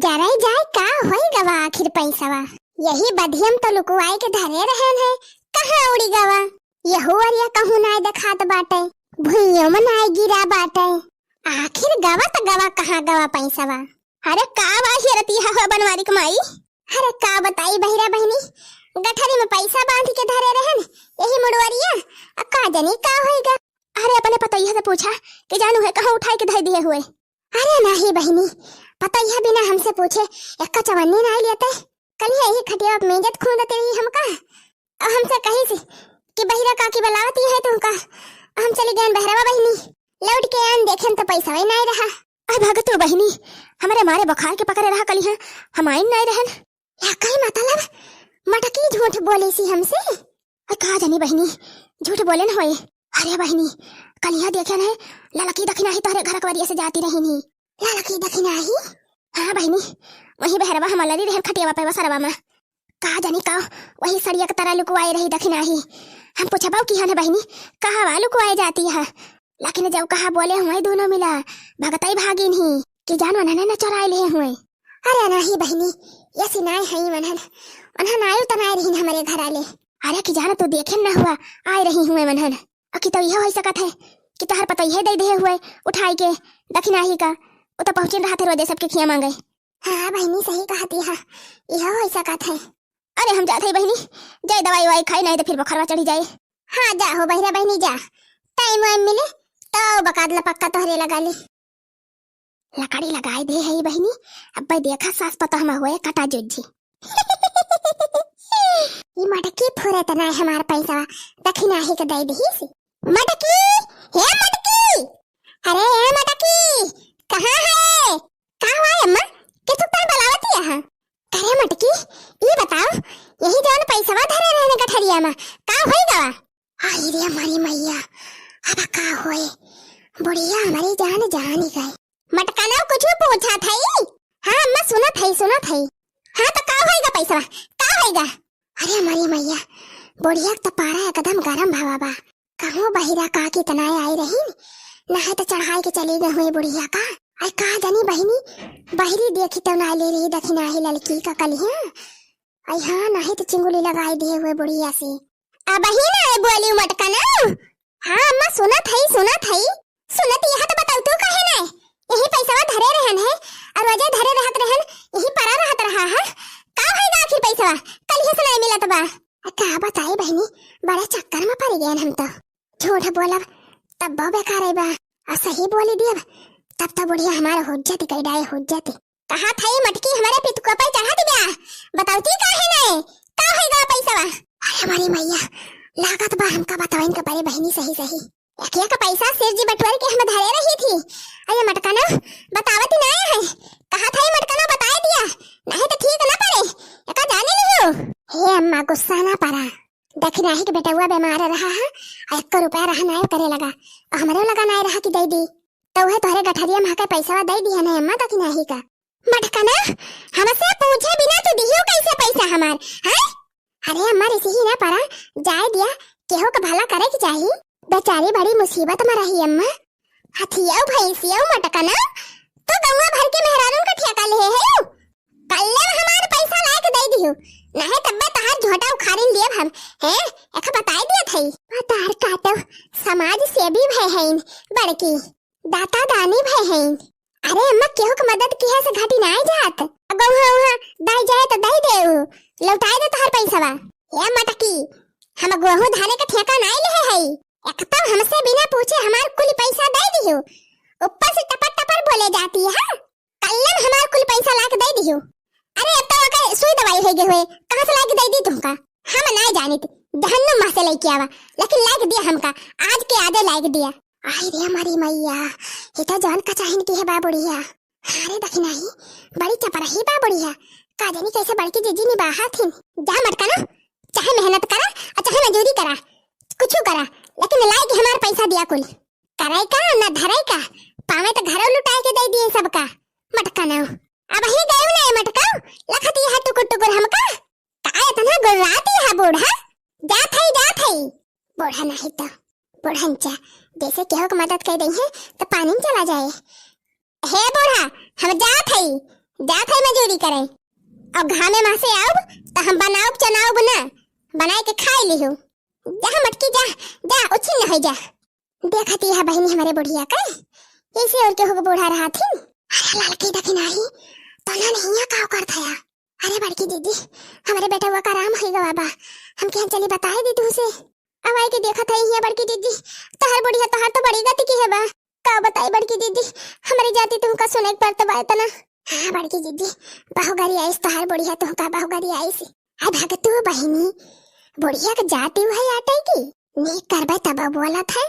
जराई जाए का होई गवा आखिर पैसावा। यही बधियम तो लुकुआई के धरे रहन है, कहाँ उड़ी गवा। यहू अरिया कहूँ नाय देखात बाटे, भुइयों में नाय गिरा बाटे। आखिर गवा तो गवा कहाँ गवा पैसावा। अरे का बाही रतिया हो बनवारी कमाई। अरे का बताई बहिरा बहनी, गठरी में पैसा बांध के धरे रहन, यही मुड़वरिया का जनी का होएगा। अरे अपने पतैया से पूछा कि जानू है कहाँ उठाई के धर दिए हुए। अरे नहीं बहनी, पतैया बिना हमसे पूछे एक चवन्नी ना लेते। कल यही खटिया में मेजत खूंदते रही हमका, और हमसे कही सी कि बहिरा काकी बलावती है तुमका। हम चली गए बहरावा बहनी, लौट के आन देखें तो पैसा ही नहीं रहा। अरे भगत तू बहनी, हमारे मारे बुखार के पकड़े रहा कल हम आइन नहीं रहन। या कहीं मतलब मटकी झूठ बोली सी हमसे। कहा जानी बहनी झूठ बोले न होए। अरे बहनी कल यहाँ देखे न ललकी दखिना ही तोहरे घर कवरिया से जाती रही नी। ललकी दखिना ही? हाँ बहनी, वही बहरवा हम लड़ी रहे खटियावा पे सरवा में। कहा जानी का वही सड़िया की तरह लुकुआई रही दखिना ही। हम पूछा की है बहनी कहा वा लुकुआई जाती है, लेकिन जब कहा बोले हुए दोनों मिला भगताई भागी नहीं कि जानो न चुराए ले हुए। अरे नहीं बहनी ये सिनाई है मनहन मनहन आयु तनाए रही हमारे घर आले। अरे कि जाना तू देखे न हुआ आए रही हुए मनहन। अकी तो यह हो सकत है कि तोहर पता ही दे दे हुए उठाई के दखिना ही का वो तो पहुंचे रहा थे रोजे सबके खिया मांगे। हाँ बहनी सही कहती है, यह हो सकत है। अरे हम जाते ही बहनी, जाए दवाई वाई खाई नहीं तो फिर बुखारवा चढ़ी जाए। हाँ जा हो बहरा बहनी जा, टाइम वाइम मिले तो बकाद लपक्का तोहरे लगा ले। लकड़ी लगाए दे है बहनी, अब भाई देखा सास पता हम हुए कटा जुझी। ये मटकी फुरे तना है हमारा पैसा दखिना ही के दे दी सी। मटकी हे मटकी, अरे ये मटकी कहाँ है? कहाँ है अम्मा कि तू पर बलावती है? अरे मटकी ये बताओ यही जौन पैसा धरे रहने गठरिया में का होई गवा? आई रे हमारी मैया, अब का होए? बुढ़िया हमारी जान जान ही गई। मटका ना कुछ पूछा था ही? हाँ अम्मा सुना था। हाँ तो का होएगा पैसा का होएगा? अरे हमारी मैया बुढ़िया तो पारा एकदम गरम भावा बा। कहूँ बहिरा का की तनाए आई रही ना है तो चढ़ाई के चली गई हुई बुढ़िया का। आई कहा जानी बहनी बहरी देखी तो ना ले रही दखिना ही लड़की का कल है। आई हाँ ना है तो चिंगुली लगाई दिए हुए बुढ़िया से। अब ही ना बोली मटका ना। हाँ अम्मा सुना था सुनती है तो बताओ तू कहे ना यही पैसा धरे रहन है और वजह धरे रहत रहन यही परा रहत रहा है। का होएगा आखिर पैसा कल ही सुनाई मिला तो बा। का बताई बहनी बड़े चक्कर में पड़ गए हम तो। झूठ बोलब तब बहुत बेकार है बा, और सही बोली दिया तब तो बुढ़िया हमारा हो जाती कई डाय हो जाती। कहा था ये मटकी हमारे पितुआ पर चढ़ा दिया, बताओती का है ना का होएगा पैसा? अरे हमारी मैया लागत बा हमका बताइन के बड़े बहनी सही एक का पैसा सिर जी बटवार के हम धरे रही थी। अरे मटका ना बतावती ना है, कहा था ये मटका ना बता दिया नहीं तो ठीक ना पड़े का जाने नहीं हो। हे अम्मा गुस्सा ना पड़ा, दखिना ही के बेटा हुआ बीमार रहा है 1 रुपया रहा ना करे लगा और हमारे लगा ना रहा कि दे दी तो वह तोहरे गठरिया में के पैसा दे दिया ना अम्मा दखिना ही का। मटका ना हमसे पूछे बिना तू दियो कैसे पैसा हमार है? अरे अम्मा इसी ही ना पड़ा जाए दिया केहो का भला करे की चाहिए, बेचारी बड़ी मुसीबत में रही अम्मा। हथियाओ भैंसियाओ मटका ना तो गौवा भर के मेहरानों का ठेका ले है कल्ले हमारे पैसा लाके दे दियो नहीं तब तहार झोटा उखाड़िन देब हम हैं एक बताई दिया थई। तार काटो समाज सेवी भय हैं बड़की दाता दानी भय हैं। अरे अम्मा केहो के मदद की है से घटी ना जात गौवा वहां दाई जाए तो दे देऊ लौटाई दे तहार पैसावा। ये मटकी हम गेहूं धाने का ठेका ना ले है एक तो हमसे बिना पूछे हमार कुल पैसा दे दियो, ऊपर से टपर टपर बोले जाती है कल्लन हमार कुल पैसा लाके दे दियो। अरे अब तो अगर सुई दवाई हो गई हुए कहां से लाके दे दी तुमका? हम नहीं जानी थी जहन्नुम में से लेके आवा लेकिन लाके दिया हमका आज के आधे लाके दिया। आई रे हमारी मैया ये तो जान का चाहिन की है बा बुढ़िया। अरे दखिना ही बड़ी चपराही बा बुढ़िया, का जानी कैसे बड़की जीजी ने बाहा थी। जा मटका ना चाहे मेहनत करा और चाहे मजदूरी करा कुछ करा लेकिन लाई के हमार पैसा दिया कुल कराई का ना धराई का पावे तो घरों लुटाए के दे दिए सबका। मटका ना अब ही गए ना मटका लखती है टुकुर टुकुर हमका काय इतना गुर्राती है बूढ़ा। जा थई बूढ़ा नहीं तो बूढ़ंचा जैसे केहो की मदद कर दी है तो पानी में चला जाए। हे बूढ़ा हम जा थई जात है मजूरी करे और घामे में से आऊब तो हम बनाऊब चनाऊब ना बनाए के खाई लिहू। जा मटकी जा जा उछिन न हो जा। देखती है बहनी हमारे बुढ़िया का ऐसे और के हो बूढ़ा रहा थी। अरे लड़की देखी नहीं तो ना नहीं का करता है। अरे बड़की दीदी हमारे बेटा हुआ का राम होगा बाबा हम क्या चली बताए दी तुझसे अब आई के देखा था ये बड़की दीदी तोहर बुढ़िया तोहर तो बड़ी गति की है बा का बताई बड़की दीदी हमारी जाति तुमका सुने पर तो बात ना। हाँ बड़की दीदी बहुगारी आईस तोहर बुढ़िया तुमका बहुगारी आईस। आ भाग तू बहनी बुढ़िया के जाति है आटे की नेक करबे तब बोला था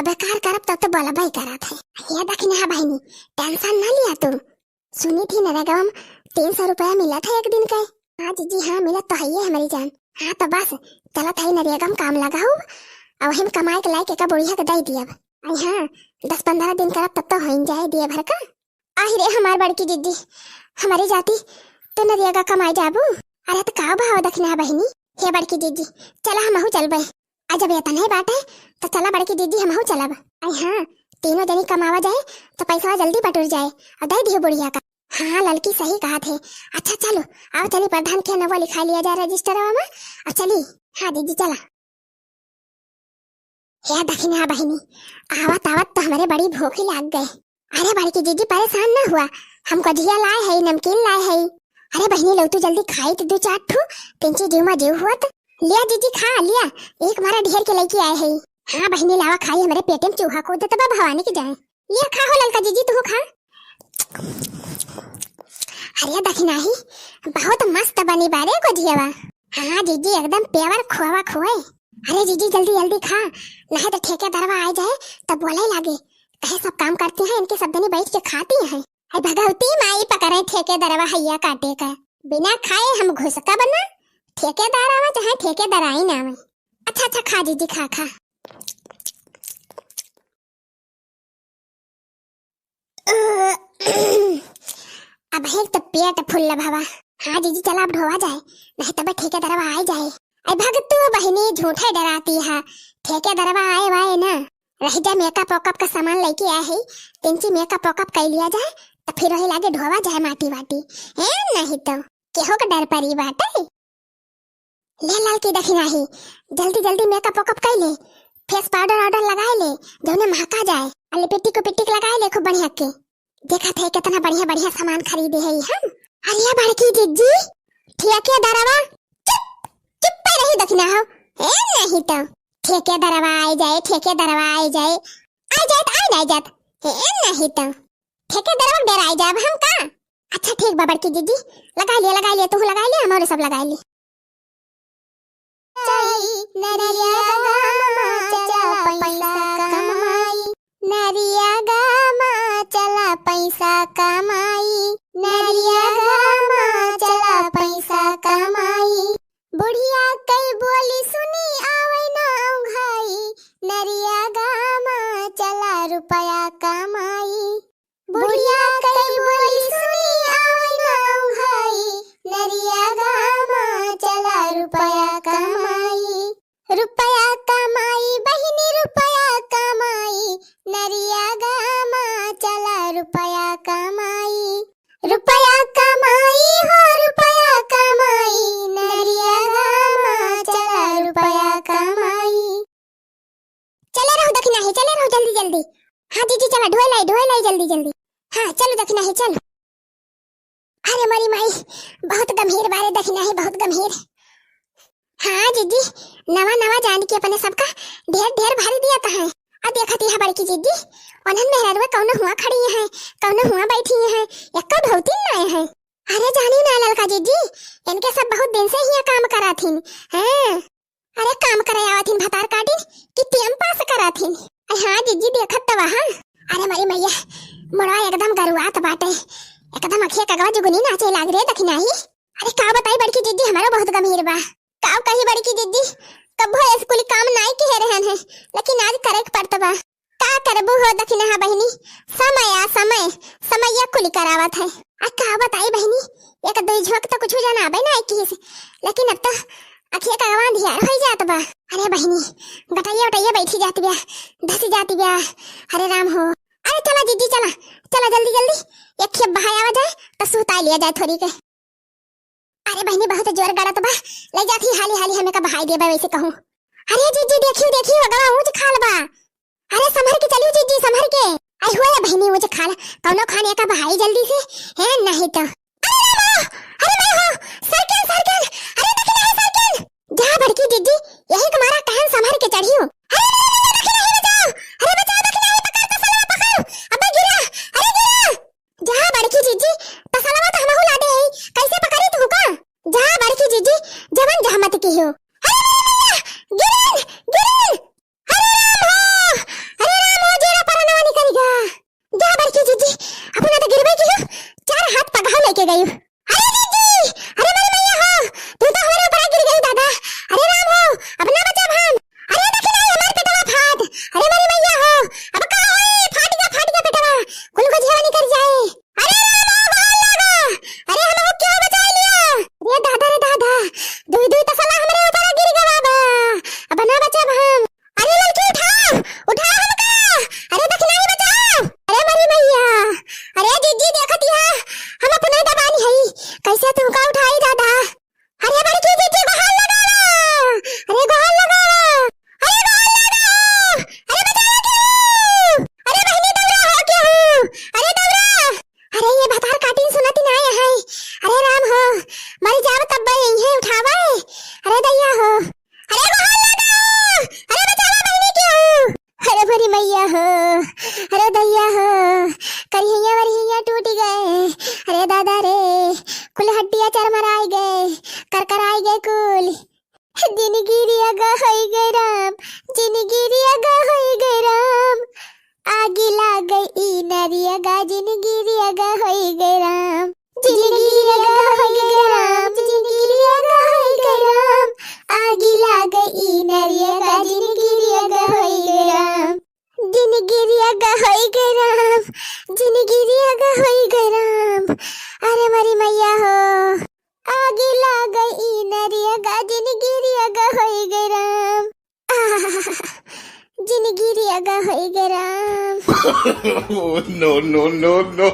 अब कार करब तब तो बोला भाई करा था। ये देखना है बहनी टेंशन ना लिया तू सुनी थी नरेगा में 300 रुपया मिला था एक दिन का। हाँ जीजी हाँ मिला तो है हमारी जान। हाँ तो बस चला था नरेगा में काम लगाऊ और हम कमाए के लायक का बुढ़िया के दे दिया। हाँ 10-15 दिन करब तब तो हो जाए दिए भर का। आहिरे हमार बड़की दीदी हमारी जाति तो नरेगा कमाए जाबू। अरे तो का भाव देखना है बहनी हे बड़की दीदी चला हम चलबे आज जब नहीं बात है तो चला बड़की दीदी हम चलब। हाँ तीनों जनी कमावा जाए तो पैसा जल्दी बटुर जाए और दे दियो बुढ़िया का। हाँ लड़की सही कहा थे। अच्छा चलो आओ चली प्रधान के नवा लिखा लिया जाए रजिस्टर में और चली। हाँ दीदी चला। हे दखिना बहनी आवत आवत तो हमारे बड़ी भूख लग गए। अरे बड़की दीदी परेशान ना हुआ हमको झिया लाए है नमकीन लाए है। अरे बहनी लो तू जल्दी खाई तो 2-4 ठू पिंची जीव में जीव हुआ तो लिया दीदी खा लिया एक मारा ढेर के लेके आए है। हाँ बहनी लावा खाई हमारे पेट में चूहा को तो भवानी के जाए लिया खा हो ललका दीदी तू खा। अरे दखिना ही बहुत मस्त बनी बारे को जियावा। हाँ दीदी एकदम प्यावर खोवा खोए। अरे दीदी जल्दी जल्दी खा नहीं तो ठेकेदारवा आ जाए तो बोले लगे कहे सब काम करती हैं इनके सब दिन बैठ के खाती हैं। भगवती माई पकड़े ठेकेदारवा हैया काटे का बिना खाए हम घुस का बना ठेकेदार आवा चाहे ठेकेदार आई ना आवे। अच्छा अच्छा खा दीदी खा खा। अब है तो पेट फुल भवा। हाँ दीदी चला अब ढोवा जाए नहीं तब ठेकेदारवा आ जाए। अरे भगतू बहनी झूठे डराती है ठेकेदारवा आए वाए ना रह जाए मेकअप वोकअप का सामान लेके आए है 3 मेकअप वोकअप कर लिया जाए तो फिर वही लागे ढोवा जाए माटी वाटी है नहीं तो केहो का डर परी बात है। ले लाल की दखिना ही जल्दी जल्दी मेकअप वोकअप कर ले फेस पाउडर ऑर्डर लगाए ले जो ने महका जाए अले पिट्टी लगाए ले खूब बढ़िया के देखा थे कितना बढ़िया बढ़िया सामान खरीदे है हम। अरे बड़की दीदी ठेकेदारवा चुप पे रही दखिना हो ए नहीं तो ठेकेदारवा आ जाए ठेकेदारवा आ जाए तो आ नहीं जात ए नहीं तो ठेकेदारवा डराई जाब हम का। अच्छा ठीक बा बड़की दीदी लगा लिया तू लगा लिया हमारे सब लगा लिए। नरिया गामा चला पैसा कमाई नरिया गामा चला पैसा कमाई बुढ़िया कई बोली सुनी आवे ना उघाई नरिया गामा चला रुपया कमाई बुढ़िया कई बोली सुनी आवे ना उघाई नरिया गामा चला रुपया कमाई बहिनी रुपया कमाई नरिया गामा चला रुपया कमाई हो रुपया कमाई नरिया गामा चला रुपया कमाई। चले रहो दखना है चले रहो जल्दी जल्दी। हाँ दीदी चला ढोए लाई जल्दी जल्दी। हाँ चलो दखना है चलो। अरे मरी माई बहुत गंभीर बारे दखना है बहुत गंभीर। हाँ दीदी नवा जान के अपने सबका ढेर भारी दिया था है। अब देखती है बड़की दीदी उन्हन मेहरारू कौन हुआ खड़ी है कौन हुआ बैठी है एक भौती ना है। अरे जानी ना ललका दीदी इनके सब बहुत दिन से ही काम करा थीन। हाँ अरे काम करे आवा थीन भतार काटी कि टीएम पास करा थीन। हाँ दीदी देखत तो वहां। अरे मरी मैया मोड़ा एकदम गरुआत बाटे एकदम अखिया कगवा जुगनी नाचे लाग रे दखना ही। अरे का बताई बड़की दीदी हमारा बहुत गंभीर बा का कही बड़की दीदी कब हो स्कूल काम नहीं के रहन है लेकिन आज करे पड़ता बा का करबू हो दखिना है बहनी समय कुल करावत है। आ का बताई बहनी एक दो झोंक तो कुछ जाना बे ना की लेकिन अब तो अखिया का गवां धियार हो जात बा। अरे बहनी गटैया बैठी जाती बा धसी जाती बा। अरे राम हो अरे चला जीजी चला, चला जल्दी जल्दी, एक खेप बहाय आवा जाए तो सुता लिया जाए थोड़ी के। अरे बहनी बहुत जोर गाड़ा तो बा, ले जाती हाली हाली हमें का बहाई देबा वैसे कहूं। अरे जीजी देखियो देखियो अगवा ऊंच खाल बा। अरे संभर के चलियो जीजी संभर के। आई हुआ बहनी ऊंच खाल, कौनो खाने का बहाई जल्दी से है नहीं तो। अरे मैं हो सरकन सरकन, अरे देखना है सरकन। जा बड़की जीजी यही तुम्हारा टहन संभर के चढ़ियो। अरे देखना है बचाओ, अरे बचाओ देखना है, पकड़ तसलवा पकड़, अबे गिरा, अरे गिरा। जा बड़की जीजी तसलवा तो हमहु ला दे, कैसे पकड़ी तू का। जा बड़की जीजी जवन जहमत की हो। गिरन गिरन, अरे राम हो जेरा परनवा निकलेगा। जा बड़की जीजी अपना तो गिरवे की हो, चार हाथ पगाव लेके गई। अरे जीजी, अरे मेरी मैया हो, तू तो हमारे ऊपर गिर गई दादा। अरे राम हो अपना बचा भान। अरे देखना हमारे पेटवा फाट, अरे मेरी मैया हो अब का होए, फाट गया पेटवा, कुल को जीवा निकल जाए। अरे राम हो लगा, अरे हम हो क्यों बचा लिया। रे दादा दुई दुई तसला हमारे ऊपर गिर गया बाबा, अब ना बचा भान। अरे लड़की उठाओ उठाओ हमका, अरे देखना ही बचाओ। अरे मेरी मैया, अरे जीजी देखती है हम अपने दबानी है, कैसे तुमका उठाई दादा। अरे बड़की जीजी गोहाल लगाओ, अरे गोहाल लगाओ, अरे गोहाल लगाओ, अरे बचाओ क्यों, अरे बहनी दौड़ा हो क्यों, अरे दौड़ा। अरे ये भतार काटिन सुनती ना है, अरे राम हो मर जाओ तब यही है उठावा है। अरे दैया हो, अरे गोहाल लगाओ, अरे बचाओ बहनी क्यों, अरे भरी मैया हो, अरे दैया हो करिया वरिया टूट गए। अरे दादा रे कुल हड्डियां चरमराई गए, कर आई गए कुल। जिनगिरी अगा होई गए राम, जिनगिरी अगा होई गए राम, आगी लाग गई ई नरिया गा, जिनगिरी अगा होई गए राम, जिनगिरी अगा होई गए राम, जिनगिरी अगा होई गए राम, आगी लाग गई ई नरिया गा, जिनगिरी अगा होई गए राम, जिनगिरी अगा होई गए राम, जिनगिरी अगा होई गए राम। अरे मरी मैया हो आगे लाग गई ई नरिया गा, जिनगिरी अगा होई गए राम, जिनगिरी अगा होई गए Ram. No, no, no, no.